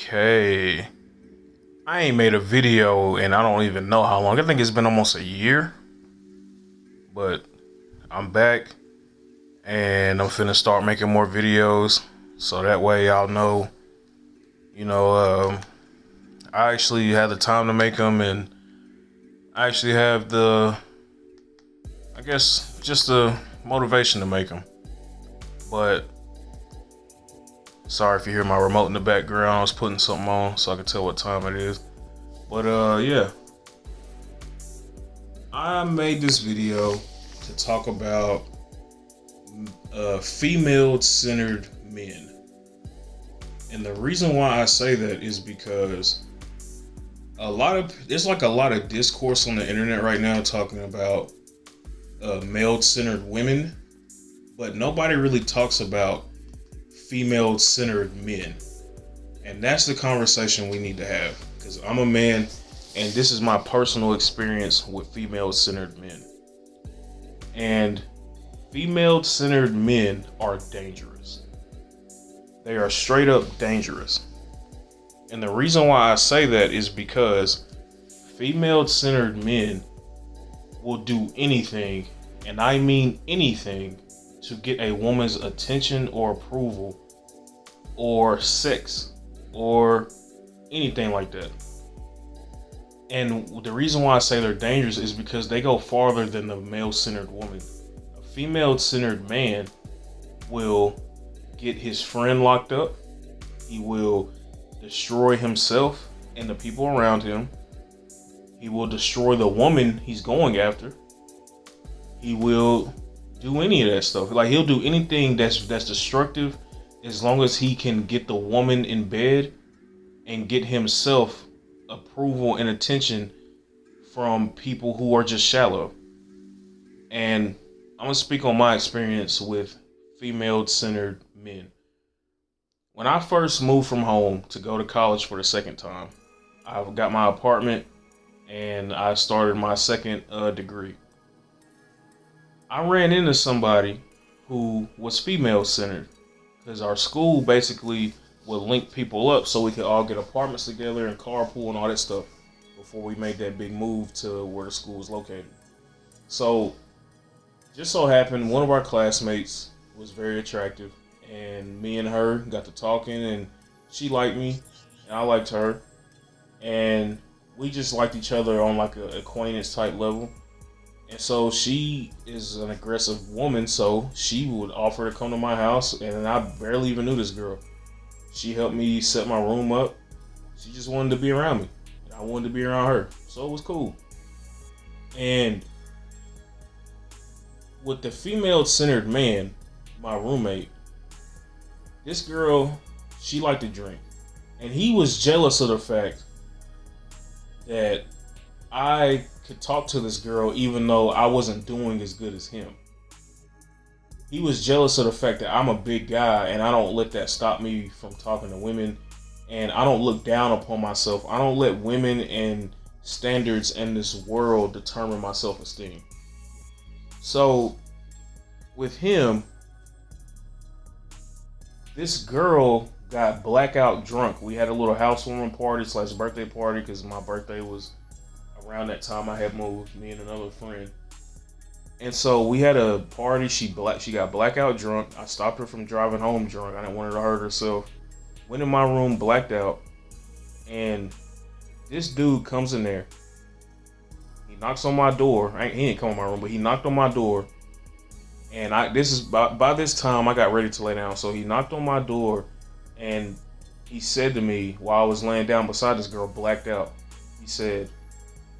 Okay. I ain't made a video and I don't even know how long. I think it's been almost a year. But I'm back and I'm finna start making more videos. So that way y'all know, you know, I actually had the time to make them and I actually have just the motivation to make them. But sorry if you hear my remote in the background. I was putting something on so I can tell what time it is. But yeah. I made this video to talk about female-centered men. And the reason why I say that is because there's like a lot of discourse on the internet right now talking about male-centered women, but nobody really talks about female-centered men. And that's the conversation we need to have, because I'm a man and this is my personal experience with female-centered men. And female-centered men are dangerous. They are straight up dangerous. And the reason why I say that is because female-centered men will do anything, and I mean anything, to get a woman's attention or approval or sex or anything like that. And the reason why I say they're dangerous is because they go farther than the male-centered woman. A female-centered man will get his friend locked up. He will destroy himself and the people around him. He will destroy the woman he's going after. He will do any of that stuff. Like, he'll do anything that's destructive as long as he can get the woman in bed and get himself approval and attention from people who are just shallow. And I'm gonna speak on my experience with female-centered men. When I first moved from home to go to college for the second time, I got my apartment and I started my second degree. I ran into somebody who was female-centered because our school basically would link people up so we could all get apartments together and carpool and all that stuff before we made that big move to where the school was located. So, just so happened, one of our classmates was very attractive, and me and her got to talking, and she liked me, and I liked her, and we just liked each other on like an acquaintance type level. And so she is an aggressive woman, so she would offer to come to my house, and I barely even knew this girl. She helped me set my room up. She just wanted to be around me, and I wanted to be around her, so it was cool. And with the female-centered man, my roommate, this girl, she liked to drink, and he was jealous of the fact that I could talk to this girl even though I wasn't doing as good as him. He was jealous of the fact that I'm a big guy and I don't let that stop me from talking to women, and I don't look down upon myself. I don't let women and standards in this world determine my self-esteem. So with him, this girl got blackout drunk. We had a little housewarming party / birthday party because my birthday was around that time. I had moved, me and another friend. And so we had a party. She got blackout drunk. I stopped her from driving home drunk. I didn't want her to hurt herself. Went in my room, blacked out, and this dude comes in there. He knocks on my door. He didn't come in my room, but he knocked on my door. And by this time I got ready to lay down. So he knocked on my door, and he said to me while I was laying down beside this girl, blacked out. He said,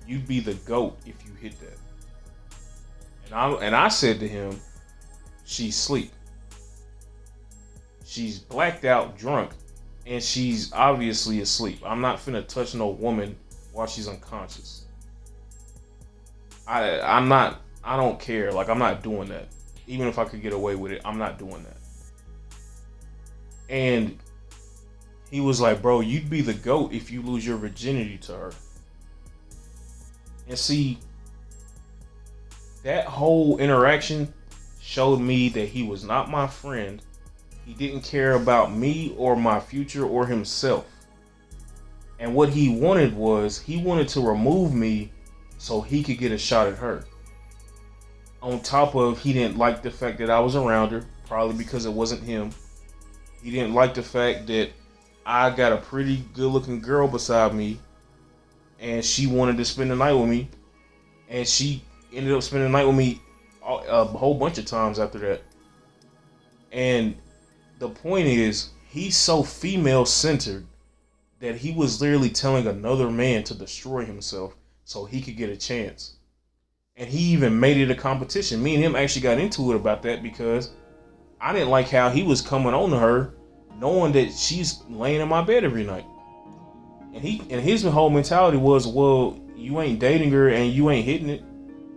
"You'd be the GOAT if you hit that." And I said to him, "She's asleep. She's blacked out drunk, and she's obviously asleep. I'm not finna touch no woman while she's unconscious. I don't care. Like, I'm not doing that. Even if I could get away with it, I'm not doing that." And he was like, "Bro, you'd be the GOAT if you lose your virginity to her." And see, that whole interaction showed me that he was not my friend. He didn't care about me or my future or himself. And what he wanted to remove me so he could get a shot at her. On top of, he didn't like the fact that I was around her, probably because it wasn't him. He didn't like the fact that I got a pretty good looking girl beside me and she wanted to spend the night with me. And she ended up spending the night with me a whole bunch of times after that. And the point is, he's so female centered that he was literally telling another man to destroy himself so he could get a chance. And he even made it a competition. Me and him actually got into it about that because I didn't like how he was coming on to her knowing that she's laying in my bed every night. And his whole mentality was, well, you ain't dating her and you ain't hitting it.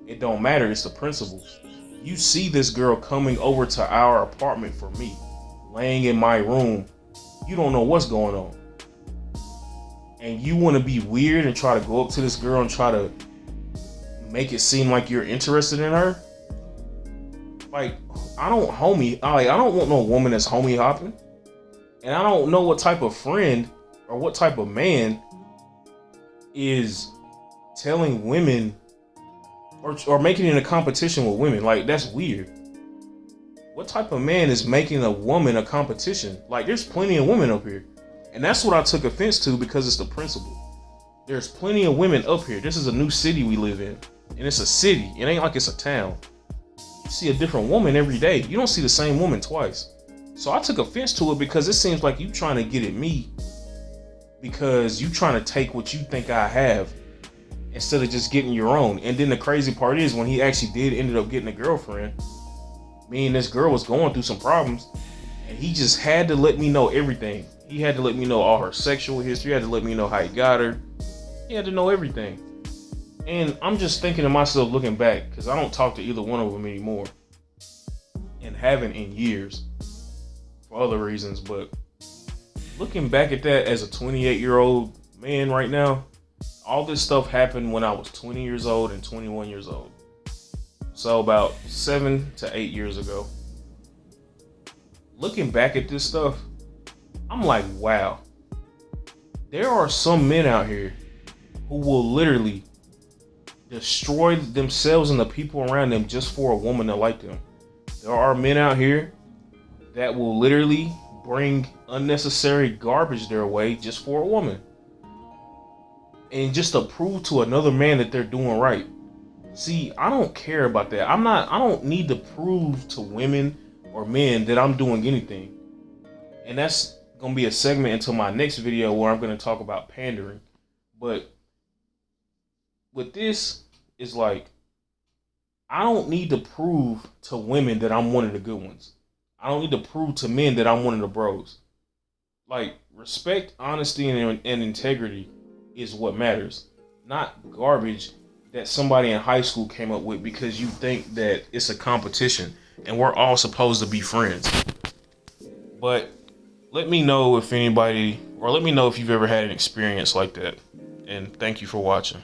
It don't matter. It's the principle. You see this girl coming over to our apartment for me, laying in my room. You don't know what's going on. And you want to be weird and try to go up to this girl and try to make it seem like you're interested in her. Like, I don't want no woman that's homie hopping. And I don't know what type of friend or what type of man is telling women or making it a competition with women. Like, that's weird. What type of man is making a woman a competition? Like, there's plenty of women up here. And that's what I took offense to because it's the principle. There's plenty of women up here. This is a new city we live in. And it's a city. It ain't like it's a town. You see a different woman every day. You don't see the same woman twice. So I took offense to it because it seems like you trying to get at me because you trying to take what you think I have instead of just getting your own. And then the crazy part is when he actually did ended up getting a girlfriend, me and this girl was going through some problems and he just had to let me know everything. He had to let me know all her sexual history. He had to let me know how he got her. He had to know everything. And I'm just thinking to myself looking back, because I don't talk to either one of them anymore. And haven't in years. For other reasons. But looking back at that as a 28-year-old man right now, all this stuff happened when I was 20 years old and 21 years old. So about 7 to 8 years ago. Looking back at this stuff, I'm like, wow. There are some men out here who will literally destroy themselves and the people around them just for a woman to like them. There are men out here that will literally bring unnecessary garbage their way just for a woman. And just to prove to another man that they're doing right. See, I don't care about that. I don't need to prove to women or men that I'm doing anything. And that's going to be a segment into my next video where I'm going to talk about pandering. But with this, it's like, I don't need to prove to women that I'm one of the good ones. I don't need to prove to men that I'm one of the bros. Like, respect, honesty, and integrity is what matters. Not garbage that somebody in high school came up with because you think that it's a competition and we're all supposed to be friends. But let me know if anybody, or let me know if you've ever had an experience like that. And thank you for watching.